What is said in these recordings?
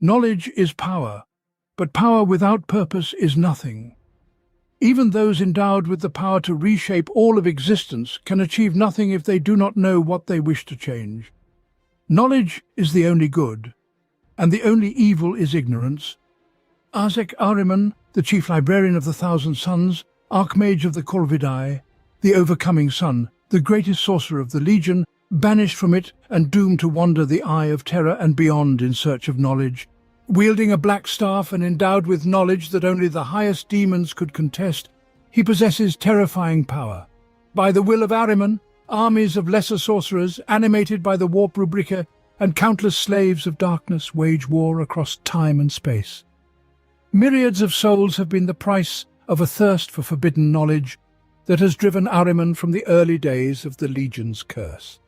Knowledge is power, but power without purpose is nothing. Even those endowed with the power to reshape all of existence can achieve nothing if they do not know what they wish to change. Knowledge is the only good, and the only evil is ignorance. Ahriman, the chief librarian of the Thousand Suns, Archmage of the Corvidae, the overcoming sun, the greatest sorcerer of the Legion, banished from it and doomed to wander the Eye of Terror and beyond in search of knowledge. Wielding a black staff and endowed with knowledge that only the highest demons could contest, he possesses terrifying power. By the will of Ahriman, armies of lesser sorcerers, animated by the Warp Rubrica, and countless slaves of darkness wage war across time and space. Myriads of souls have been the price of a thirst for forbidden knowledge that has driven Ahriman from the early days of the Legion's curse.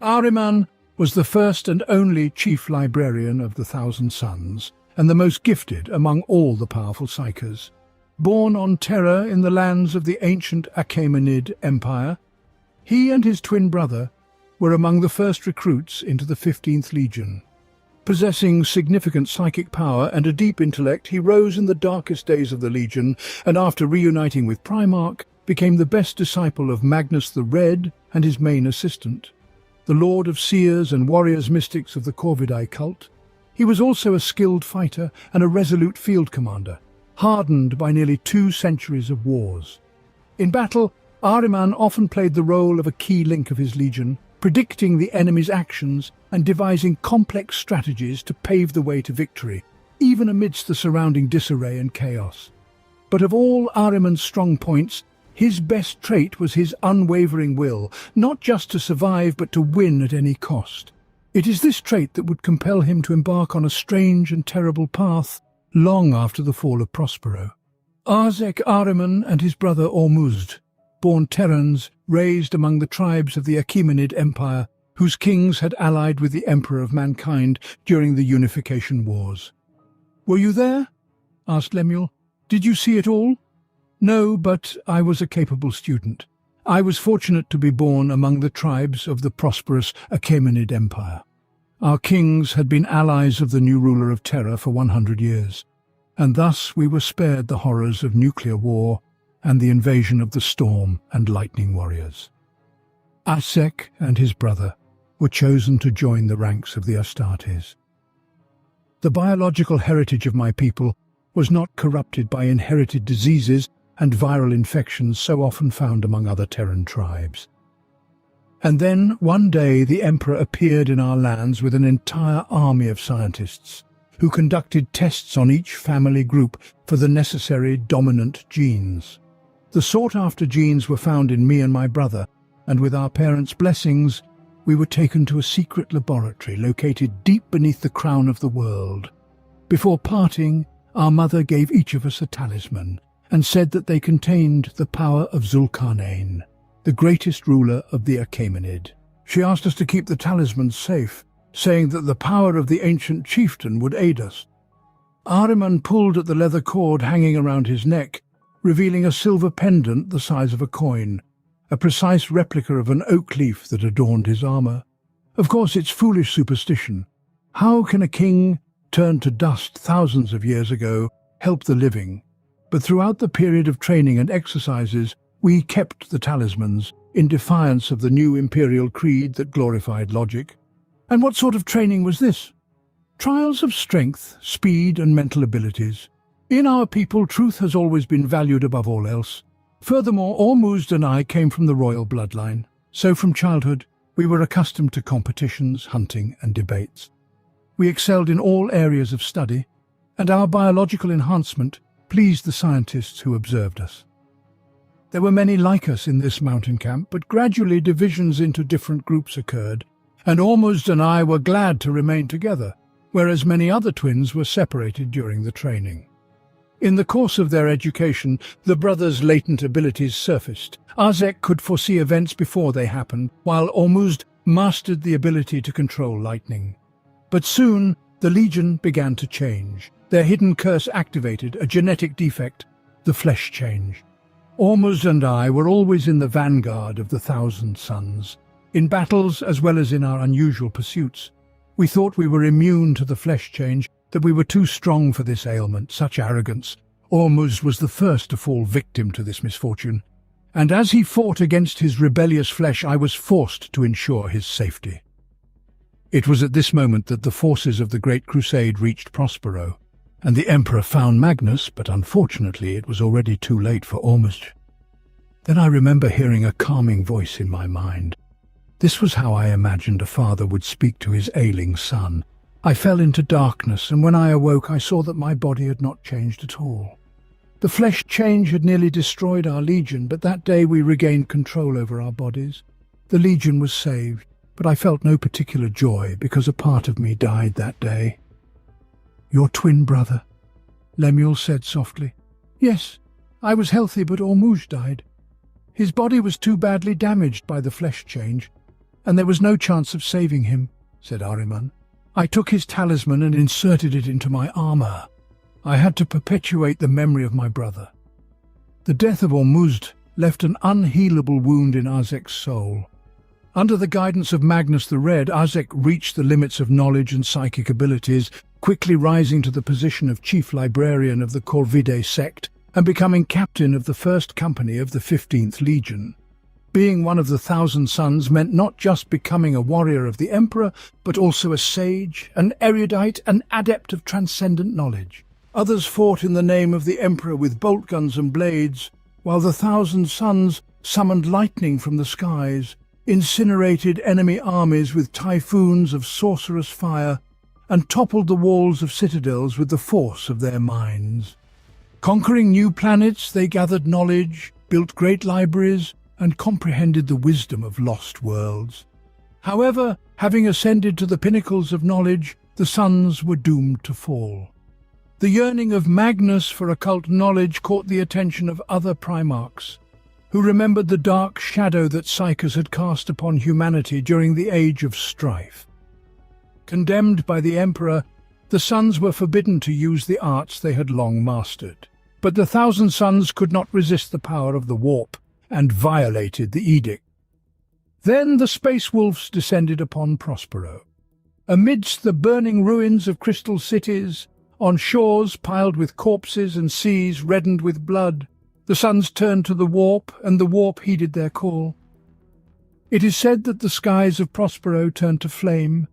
Ahriman was the first and only chief librarian of the Thousand Suns, and the most gifted among all the powerful psychers. Born on Terra in the lands of the ancient Achaemenid Empire, he and his twin brother were among the first recruits into the 15th Legion. Possessing significant psychic power and a deep intellect, he rose in the darkest days of the Legion, and after reuniting with Primarch, became the best disciple of Magnus the Red and his main assistant. The Lord of Seers and Warriors Mystics of the Corvidae cult, he was also a skilled fighter and a resolute field commander, hardened by nearly 2 centuries of wars. In battle, Ahriman often played the role of a key link of his legion, predicting the enemy's actions and devising complex strategies to pave the way to victory, even amidst the surrounding disarray and chaos. But of all Ahriman's strong points, his best trait was his unwavering will, not just to survive but to win at any cost. It is this trait that would compel him to embark on a strange and terrible path long after the fall of Prospero. Ahriman and his brother Ormuzd, born Terrans, raised among the tribes of the Achaemenid Empire, whose kings had allied with the Emperor of Mankind during the Unification Wars. "Were you there?" asked Lemuel. "Did you see it all?" "No, but I was a capable student. I was fortunate to be born among the tribes of the prosperous Achaemenid Empire. Our kings had been allies of the new ruler of Terra for 100 years, and thus we were spared the horrors of nuclear war and the invasion of the Storm and Lightning Warriors." Ahriman and his brother were chosen to join the ranks of the Astartes. The biological heritage of my people was not corrupted by inherited diseases and viral infections so often found among other Terran tribes. And then, one day, the Emperor appeared in our lands with an entire army of scientists, who conducted tests on each family group for the necessary dominant genes. The sought-after genes were found in me and my brother, and with our parents' blessings, we were taken to a secret laboratory located deep beneath the crown of the world. Before parting, our mother gave each of us a talisman, and said that they contained the power of Zulkarnain, the greatest ruler of the Achaemenid. She asked us to keep the talismans safe, saying that the power of the ancient chieftain would aid us. Ahriman pulled at the leather cord hanging around his neck, revealing a silver pendant the size of a coin, a precise replica of an oak leaf that adorned his armor. Of course, it's foolish superstition. How can a king, turned to dust thousands of years ago, help the living? But throughout the period of training and exercises, we kept the talismans, in defiance of the new imperial creed that glorified logic. And what sort of training was this? Trials of strength, speed, and mental abilities. In our people, truth has always been valued above all else. Furthermore, Ormuzd and I came from the royal bloodline, so from childhood we were accustomed to competitions, hunting, and debates. We excelled in all areas of study, and our biological enhancement pleased the scientists who observed us. There were many like us in this mountain camp, but gradually divisions into different groups occurred, and Ormuzd and I were glad to remain together, whereas many other twins were separated during the training. In the course of their education, the brothers' latent abilities surfaced. Ahriman could foresee events before they happened, while Ormuzd mastered the ability to control lightning. But soon, the Legion began to change. Their hidden curse activated a genetic defect, the flesh change. Ormuzd and I were always in the vanguard of the Thousand Suns. In battles as well as in our unusual pursuits, we thought we were immune to the flesh change, that we were too strong for this ailment, such arrogance. Ormuzd was the first to fall victim to this misfortune, and as he fought against his rebellious flesh, I was forced to ensure his safety. It was at this moment that the forces of the Great Crusade reached Prospero, and the Emperor found Magnus, but unfortunately it was already too late for Ormuzd. Then I remember hearing a calming voice in my mind. This was how I imagined a father would speak to his ailing son. I fell into darkness, and when I awoke I saw that my body had not changed at all. The flesh change had nearly destroyed our legion, but that day we regained control over our bodies. The legion was saved, but I felt no particular joy because a part of me died that day. "Your twin brother," Lemuel said softly. "Yes, I was healthy, but Ormuzd died. His body was too badly damaged by the flesh change, and there was no chance of saving him," said Ahriman. "I took his talisman and inserted it into my armor. I had to perpetuate the memory of my brother." The death of Ormuzd left an unhealable wound in Arzek's soul. Under the guidance of Magnus the Red, Arzek reached the limits of knowledge and psychic abilities, quickly rising to the position of chief librarian of the Corvide sect and becoming captain of the first company of the 15th Legion. Being one of the 1,000 Sons meant not just becoming a warrior of the Emperor, but also a sage, an erudite, an adept of transcendent knowledge. Others fought in the name of the Emperor with bolt guns and blades, while the 1,000 Sons summoned lightning from the skies, incinerated enemy armies with typhoons of sorcerous fire, and toppled the walls of citadels with the force of their minds. Conquering new planets, they gathered knowledge, built great libraries, and comprehended the wisdom of lost worlds. However, having ascended to the pinnacles of knowledge, the Sons were doomed to fall. The yearning of Magnus for occult knowledge caught the attention of other Primarchs, who remembered the dark shadow that Psychus had cast upon humanity during the Age of Strife. Condemned by the Emperor, the Sons were forbidden to use the arts they had long mastered. But the 1,000 Sons could not resist the power of the warp, and violated the edict. Then the Space Wolves descended upon Prospero. Amidst the burning ruins of crystal cities, on shores piled with corpses and seas reddened with blood, the Sons turned to the warp, and the warp heeded their call. It is said that the skies of Prospero turned to flame,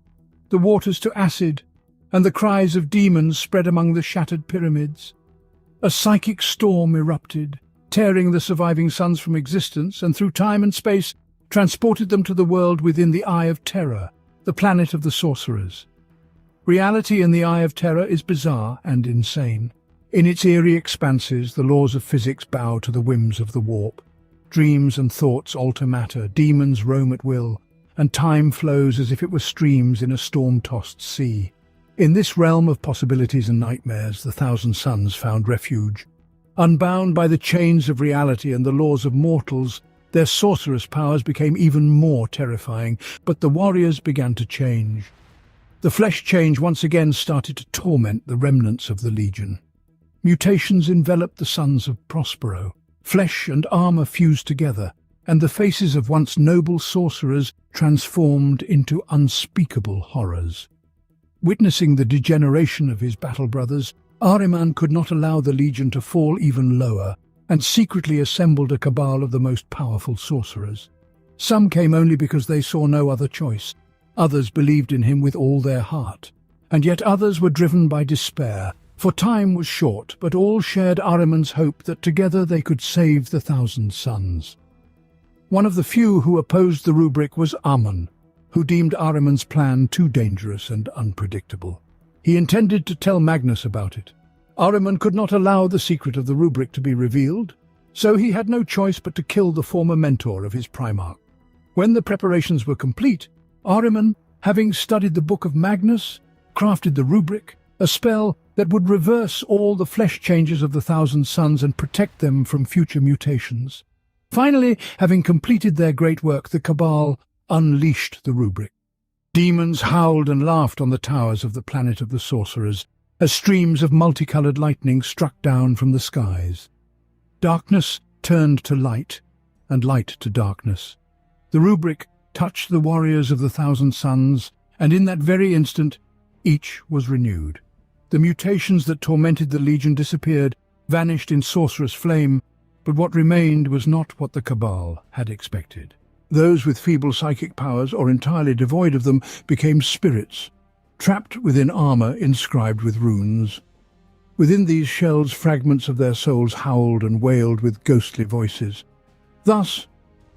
the waters to acid, and the cries of demons spread among the shattered pyramids. A psychic storm erupted, tearing the surviving Sons from existence, and through time and space transported them to the world within the Eye of Terror, the planet of the sorcerers. Reality in the Eye of Terror is bizarre and insane. In its eerie expanses, the laws of physics bow to the whims of the warp. Dreams and thoughts alter matter, demons roam at will, and time flows as if it were streams in a storm-tossed sea. In this realm of possibilities and nightmares, the 1,000 Sons found refuge. Unbound by the chains of reality and the laws of mortals, their sorcerous powers became even more terrifying, but the warriors began to change. The flesh change once again started to torment the remnants of the Legion. Mutations enveloped the Sons of Prospero. Flesh and armor fused together, and the faces of once noble sorcerers transformed into unspeakable horrors. Witnessing the degeneration of his battle brothers, Ahriman could not allow the Legion to fall even lower, and secretly assembled a cabal of the most powerful sorcerers. Some came only because they saw no other choice. Others believed in him with all their heart, and yet others were driven by despair, for time was short, but all shared Ahriman's hope that together they could save the 1,000 Sons. One of the few who opposed the rubric was Amun, who deemed Ahriman's plan too dangerous and unpredictable. He intended to tell Magnus about it. Ahriman could not allow the secret of the rubric to be revealed, so he had no choice but to kill the former mentor of his Primarch. When the preparations were complete, Ahriman, having studied the Book of Magnus, crafted the rubric, a spell that would reverse all the flesh changes of the 1,000 Sons and protect them from future mutations. Finally, having completed their great work, the Cabal unleashed the rubric. Demons howled and laughed on the towers of the planet of the sorcerers, as streams of multicolored lightning struck down from the skies. Darkness turned to light, and light to darkness. The rubric touched the warriors of the 1,000 Sons, and in that very instant, each was renewed. The mutations that tormented the Legion disappeared, vanished in sorcerous flame, but what remained was not what the Cabal had expected. Those with feeble psychic powers or entirely devoid of them became spirits, trapped within armor inscribed with runes. Within these shells, fragments of their souls howled and wailed with ghostly voices. Thus,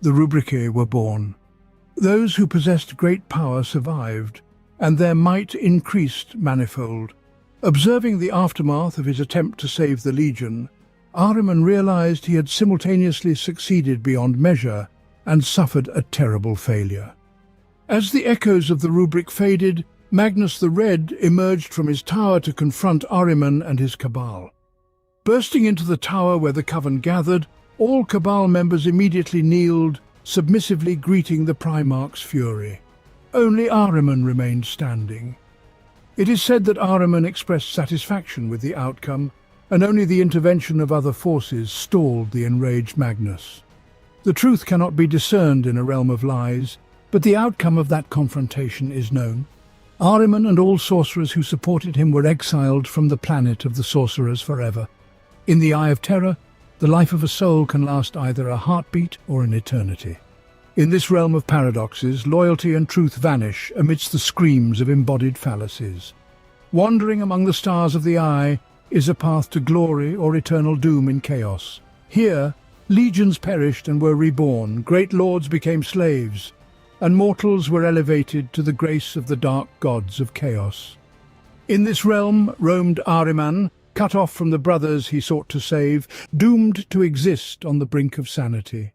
the Rubricae were born. Those who possessed great power survived, and their might increased manifold. Observing the aftermath of his attempt to save the Legion, Ahriman realized he had simultaneously succeeded beyond measure and suffered a terrible failure. As the echoes of the rubric faded, Magnus the Red emerged from his tower to confront Ahriman and his Cabal. Bursting into the tower where the Coven gathered, all Cabal members immediately kneeled, submissively greeting the Primarch's fury. Only Ahriman remained standing. It is said that Ahriman expressed satisfaction with the outcome, and only the intervention of other forces stalled the enraged Magnus. The truth cannot be discerned in a realm of lies, but the outcome of that confrontation is known. Ahriman and all sorcerers who supported him were exiled from the planet of the sorcerers forever. In the Eye of Terror, the life of a soul can last either a heartbeat or an eternity. In this realm of paradoxes, loyalty and truth vanish amidst the screams of embodied fallacies. Wandering among the stars of the Eye is a path to glory or eternal doom in chaos. Here, legions perished and were reborn, great lords became slaves, and mortals were elevated to the grace of the dark gods of chaos. In this realm roamed Ahriman, cut off from the brothers he sought to save, doomed to exist on the brink of sanity.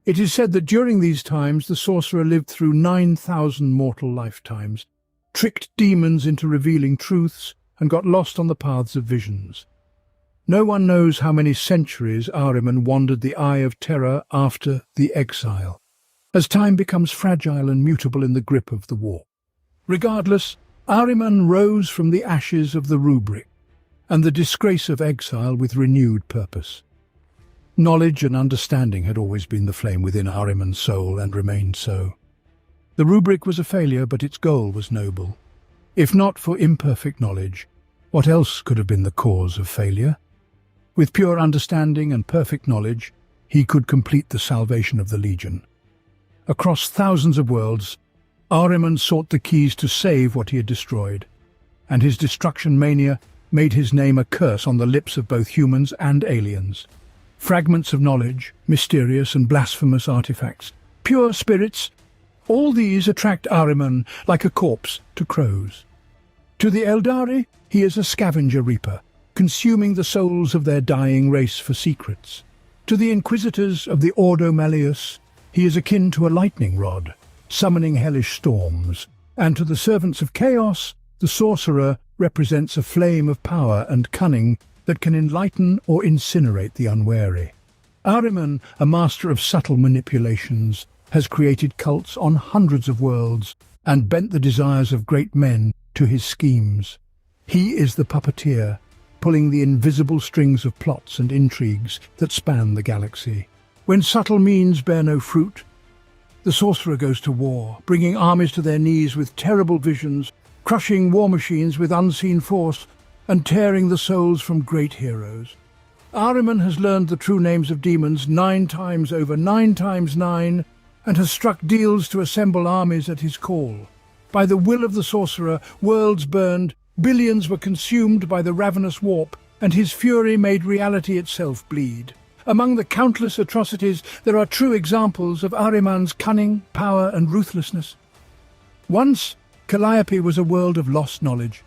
It is said that during these times the sorcerer lived through 9,000 mortal lifetimes, tricked demons into revealing truths, and got lost on the paths of visions. No one knows how many centuries Ahriman wandered the Eye of Terror after the exile, as time becomes fragile and mutable in the grip of the war. Regardless, Ahriman rose from the ashes of the rubric and the disgrace of exile with renewed purpose. Knowledge and understanding had always been the flame within Ahriman's soul and remained so. The rubric was a failure, but its goal was noble. If not for imperfect knowledge, what else could have been the cause of failure? With pure understanding and perfect knowledge, he could complete the salvation of the Legion. Across thousands of worlds, Ahriman sought the keys to save what he had destroyed, and his destruction mania made his name a curse on the lips of both humans and aliens. Fragments of knowledge, mysterious and blasphemous artifacts, pure spirits, all these attract Ahriman like a corpse to crows. To the Eldari, he is a scavenger reaper, consuming the souls of their dying race for secrets. To the Inquisitors of the Ordo Malleus, he is akin to a lightning rod, summoning hellish storms. And to the servants of chaos, the sorcerer represents a flame of power and cunning that can enlighten or incinerate the unwary. Ahriman, a master of subtle manipulations, has created cults on hundreds of worlds and bent the desires of great men to his schemes. He is the puppeteer, pulling the invisible strings of plots and intrigues that span the galaxy. When subtle means bear no fruit, the sorcerer goes to war, bringing armies to their knees with terrible visions, crushing war machines with unseen force, and tearing the souls from great heroes. Ahriman has learned the true names of demons 9 times over 9 times 9, and has struck deals to assemble armies at his call. By the will of the sorcerer, worlds burned, billions were consumed by the ravenous warp, and his fury made reality itself bleed. Among the countless atrocities, there are true examples of Ahriman's cunning, power, and ruthlessness. Once, Calliope was a world of lost knowledge,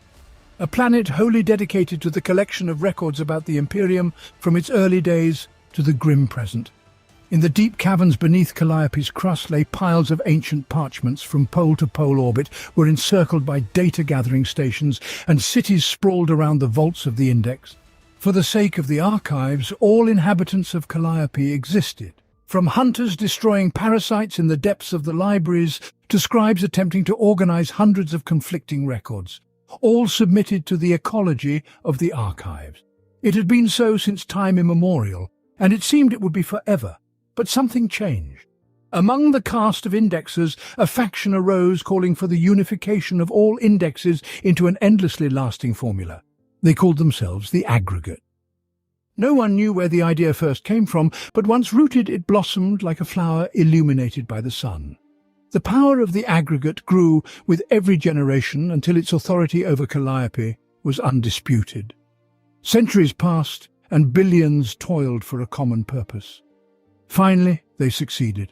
a planet wholly dedicated to the collection of records about the Imperium from its early days to the grim present. In the deep caverns beneath Calliope's crust lay piles of ancient parchments from pole to pole orbit, were encircled by data-gathering stations, and cities sprawled around the vaults of the Index. For the sake of the archives, all inhabitants of Calliope existed, from hunters destroying parasites in the depths of the libraries to scribes attempting to organize hundreds of conflicting records, all submitted to the ecology of the archives. It had been so since time immemorial, and it seemed it would be forever. But something changed. Among the cast of indexers, a faction arose calling for the unification of all indexes into an endlessly lasting formula. They called themselves the Aggregate. No one knew where the idea first came from, but once rooted it blossomed like a flower illuminated by the sun. The power of the Aggregate grew with every generation until its authority over Calliope was undisputed. Centuries passed, and billions toiled for a common purpose. Finally, they succeeded.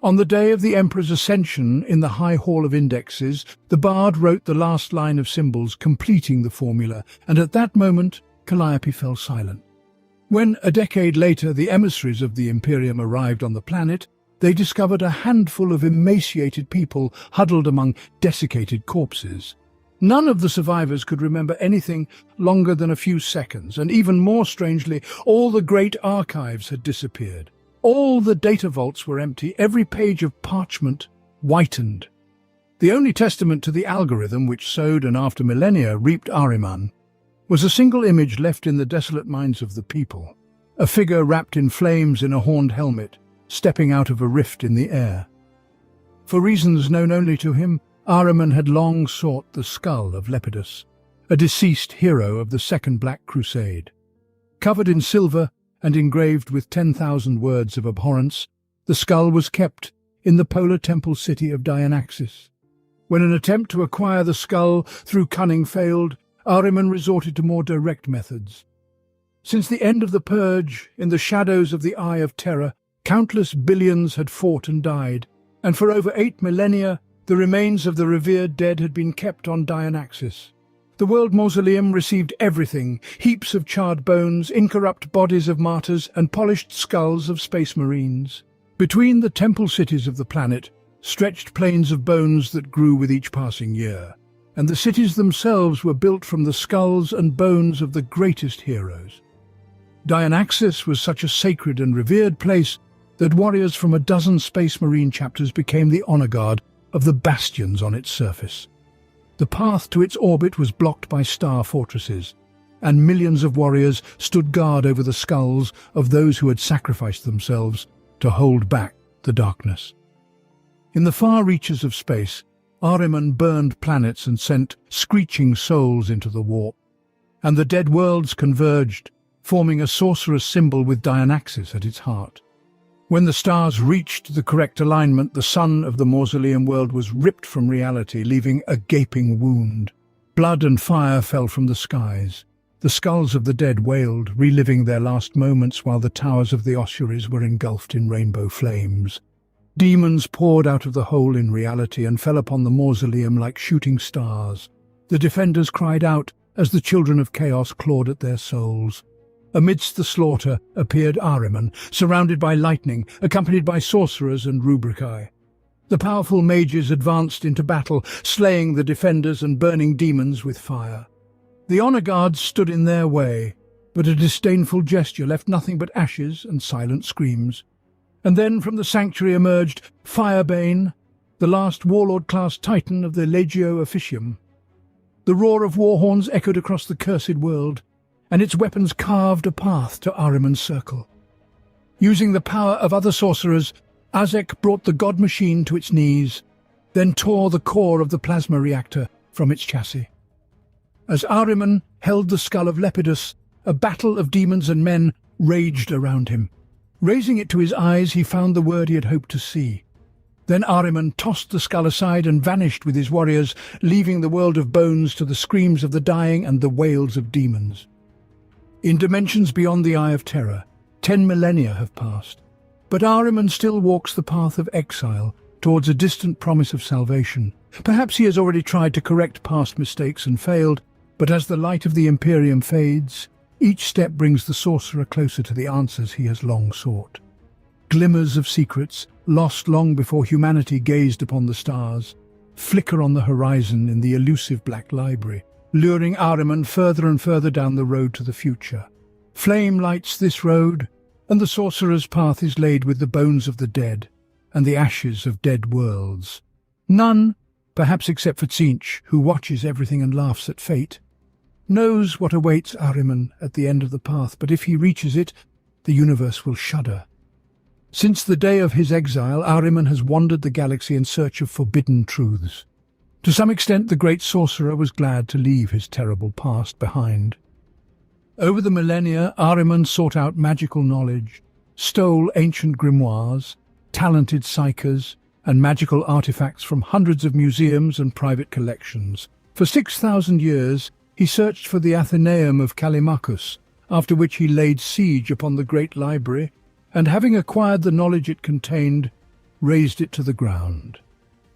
On the day of the Emperor's ascension in the High Hall of Indexes, the bard wrote the last line of symbols, completing the formula, and at that moment, Calliope fell silent. When, a decade later, the emissaries of the Imperium arrived on the planet, they discovered a handful of emaciated people huddled among desiccated corpses. None of the survivors could remember anything longer than a few seconds, and even more strangely, all the great archives had disappeared. All the data vaults were empty, every page of parchment whitened. The only testament to the algorithm which sowed and after millennia reaped Ahriman was a single image left in the desolate minds of the people, a figure wrapped in flames in a horned helmet, stepping out of a rift in the air. For reasons known only to him, Ahriman had long sought the skull of Lepidus, a deceased hero of the Second Black Crusade. Covered in silver and engraved with 10,000 words of abhorrence, the skull was kept in the polar temple city of Dianaxis. When an attempt to acquire the skull through cunning failed, Ahriman resorted to more direct methods. Since the end of the Purge, in the shadows of the Eye of Terror, countless billions had fought and died, and for over 8 millennia, the remains of the revered dead had been kept on Dianaxis. The World Mausoleum received everything: heaps of charred bones, incorrupt bodies of martyrs, and polished skulls of space marines. Between the temple cities of the planet stretched plains of bones that grew with each passing year, and the cities themselves were built from the skulls and bones of the greatest heroes. Dianaxis was such a sacred and revered place that warriors from a dozen space marine chapters became the honor guard of the bastions on its surface. The path to its orbit was blocked by star fortresses, and millions of warriors stood guard over the skulls of those who had sacrificed themselves to hold back the darkness. In the far reaches of space, Ahriman burned planets and sent screeching souls into the warp, and the dead worlds converged, forming a sorcerous symbol with Dianaxis at its heart. When the stars reached the correct alignment, the sun of the mausoleum world was ripped from reality, leaving a gaping wound. Blood and fire fell from the skies. The skulls of the dead wailed, reliving their last moments while the towers of the ossuaries were engulfed in rainbow flames. Demons poured out of the hole in reality and fell upon the mausoleum like shooting stars. The defenders cried out as the children of chaos clawed at their souls. Amidst the slaughter appeared Ahriman, surrounded by lightning, accompanied by sorcerers and rubricae. The powerful mages advanced into battle, slaying the defenders and burning demons with fire. The honor guards stood in their way, but a disdainful gesture left nothing but ashes and silent screams. And then from the sanctuary emerged Firebane, the last warlord-class titan of the Legio Officium. The roar of war horns echoed across the cursed world, and its weapons carved a path to Ahriman's circle. Using the power of other sorcerers, Azek brought the god machine to its knees, then tore the core of the plasma reactor from its chassis. As Ahriman held the skull of Lepidus, a battle of demons and men raged around him. Raising it to his eyes, he found the word he had hoped to see. Then Ahriman tossed the skull aside and vanished with his warriors, leaving the world of bones to the screams of the dying and the wails of demons. In dimensions beyond the Eye of Terror, 10 millennia have passed, but Ahriman still walks the path of exile towards a distant promise of salvation. Perhaps he has already tried to correct past mistakes and failed, but as the light of the Imperium fades, each step brings the sorcerer closer to the answers he has long sought. Glimmers of secrets, lost long before humanity gazed upon the stars, flicker on the horizon in the elusive Black Library, luring Ahriman further and further down the road to the future. Flame lights this road, and the sorcerer's path is laid with the bones of the dead and the ashes of dead worlds. None, perhaps except for Tzeentch, who watches everything and laughs at fate, knows what awaits Ahriman at the end of the path, but if he reaches it, the universe will shudder. Since the day of his exile, Ahriman has wandered the galaxy in search of forbidden truths. To some extent, the great sorcerer was glad to leave his terrible past behind. Over the millennia, Ahriman sought out magical knowledge, stole ancient grimoires, talented psychers, and magical artifacts from hundreds of museums and private collections. For 6,000 years, he searched for the Athenaeum of Callimachus, after which he laid siege upon the great library, and having acquired the knowledge it contained, razed it to the ground.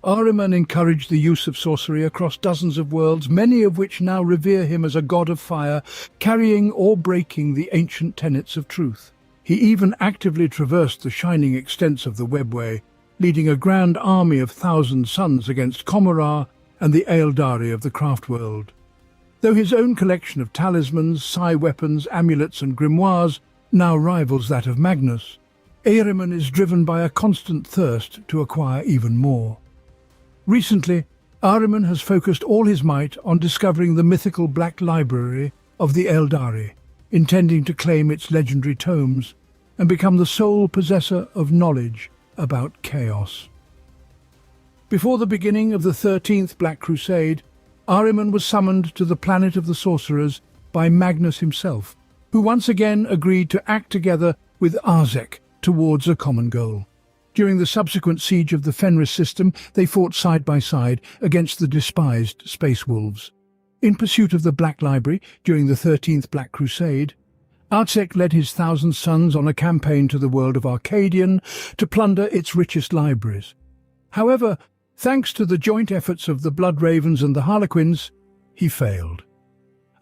Ahriman encouraged the use of sorcery across dozens of worlds, many of which now revere him as a god of fire, carrying or breaking the ancient tenets of truth. He even actively traversed the shining extents of the webway, leading a grand army of 1,000 suns against Komorrah and the Eldari of the craft world. Though his own collection of talismans, psi weapons, amulets and grimoires now rivals that of Magnus, Ahriman is driven by a constant thirst to acquire even more. Recently, Ahriman has focused all his might on discovering the mythical Black Library of the Eldari, intending to claim its legendary tomes and become the sole possessor of knowledge about chaos. Before the beginning of the 13th Black Crusade, Ahriman was summoned to the planet of the sorcerers by Magnus himself, who once again agreed to act together with Ahrzek towards a common goal. During the subsequent siege of the Fenris system, they fought side by side against the despised Space Wolves. In pursuit of the Black Library during the 13th Black Crusade, Ahrzek led his 1,000 sons on a campaign to the world of Arcadian to plunder its richest libraries. However, thanks to the joint efforts of the Blood Ravens and the Harlequins, he failed.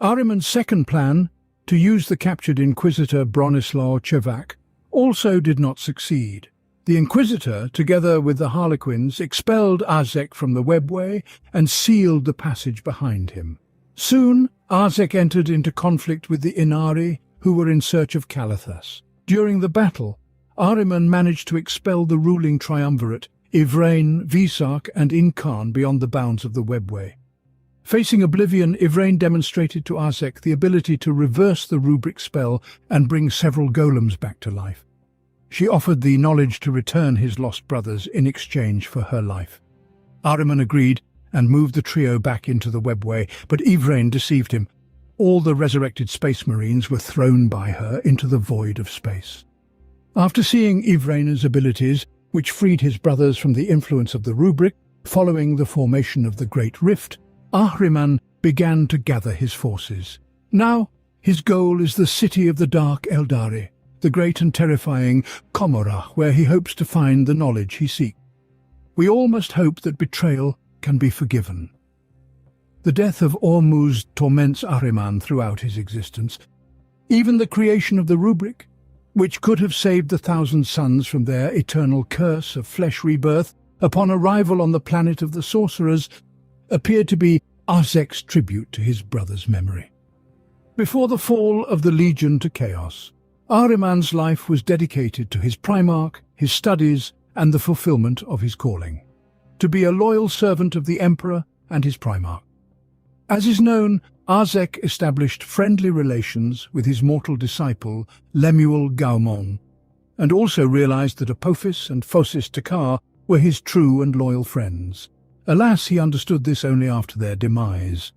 Ahriman's second plan, to use the captured Inquisitor Bronislaw Chevak, also did not succeed. The Inquisitor, together with the Harlequins, expelled Ahrzek from the webway and sealed the passage behind him. Soon, Ahrzek entered into conflict with the Inari, who were in search of Calathas. During the battle, Ahriman managed to expel the ruling triumvirate, Ivrain, Visarch and Incarn, beyond the bounds of the webway. Facing oblivion, Ivrain demonstrated to Ahrzek the ability to reverse the rubric spell and bring several golems back to life. She offered the knowledge to return his lost brothers in exchange for her life. Ahriman agreed and moved the trio back into the webway, but Ivrain deceived him. All the resurrected space marines were thrown by her into the void of space. After seeing Ivrain's abilities, which freed his brothers from the influence of the rubric, following the formation of the Great Rift, Ahriman began to gather his forces. Now, his goal is the city of the Dark Eldari, the great and terrifying Komorrah, where he hopes to find the knowledge he seeks. We all must hope that betrayal can be forgiven. The death of Ormuzd torments Ahriman throughout his existence. Even the creation of the rubric, which could have saved the 1,000 suns from their eternal curse of flesh rebirth upon arrival on the planet of the sorcerers, appeared to be Ahrzek's tribute to his brother's memory. Before the fall of the Legion to Chaos, Ahriman's life was dedicated to his Primarch, his studies, and the fulfillment of his calling, to be a loyal servant of the Emperor and his Primarch. As is known, Ahrzek established friendly relations with his mortal disciple, Lemuel Gaumon, and also realized that Apophis and Phocis Takar were his true and loyal friends. Alas, he understood this only after their demise.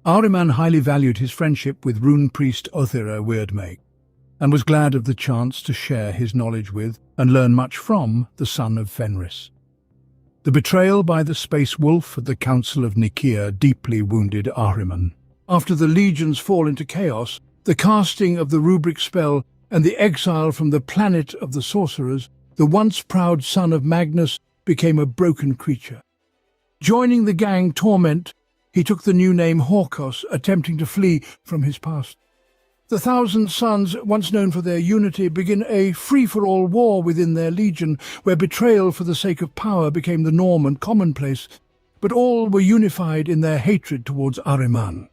Ahriman highly valued his friendship with rune priest Othira Weirdmake, and was glad of the chance to share his knowledge with and learn much from the son of Fenris. The betrayal by the Space Wolf at the Council of Nicaea deeply wounded Ahriman. After the Legion's fall into chaos, the casting of the rubric spell, and the exile from the planet of the sorcerers, the once proud son of Magnus became a broken creature. Joining the gang Torment, he took the new name Hawkos, attempting to flee from his past. The 1,000 Suns, once known for their unity, begin a free-for-all war within their legion, where betrayal for the sake of power became the norm and commonplace, but all were unified in their hatred towards Ahriman.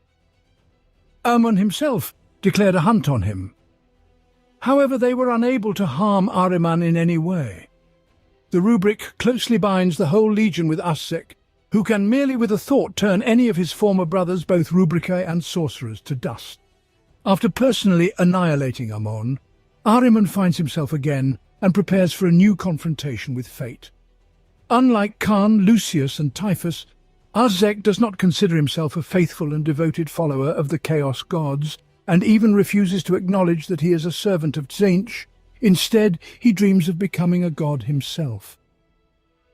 Ahriman himself declared a hunt on him. However, they were unable to harm Ahriman in any way. The rubric closely binds the whole legion with Ahrzek, who can merely with a thought turn any of his former brothers, both rubricae and sorcerers, to dust. After personally annihilating Amon, Ahriman finds himself again and prepares for a new confrontation with fate. Unlike Khan, Lucius and Typhus, Arzek does not consider himself a faithful and devoted follower of the Chaos Gods, and even refuses to acknowledge that he is a servant of Tzeentch. Instead, he dreams of becoming a god himself.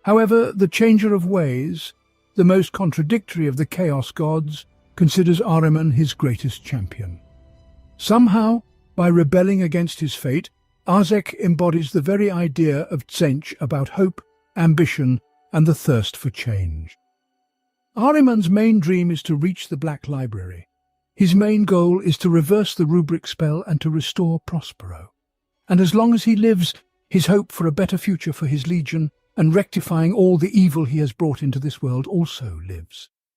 However, the Changer of Ways, the most contradictory of the Chaos Gods, considers Ahriman his greatest champion. Somehow, by rebelling against his fate, Arzek embodies the very idea of Tzeentch about hope, ambition, and the thirst for change. Ahriman's main dream is to reach the Black Library. His main goal is to reverse the rubric spell and to restore Prospero. And as long as he lives, his hope for a better future for his legion and rectifying all the evil he has brought into this world also lives.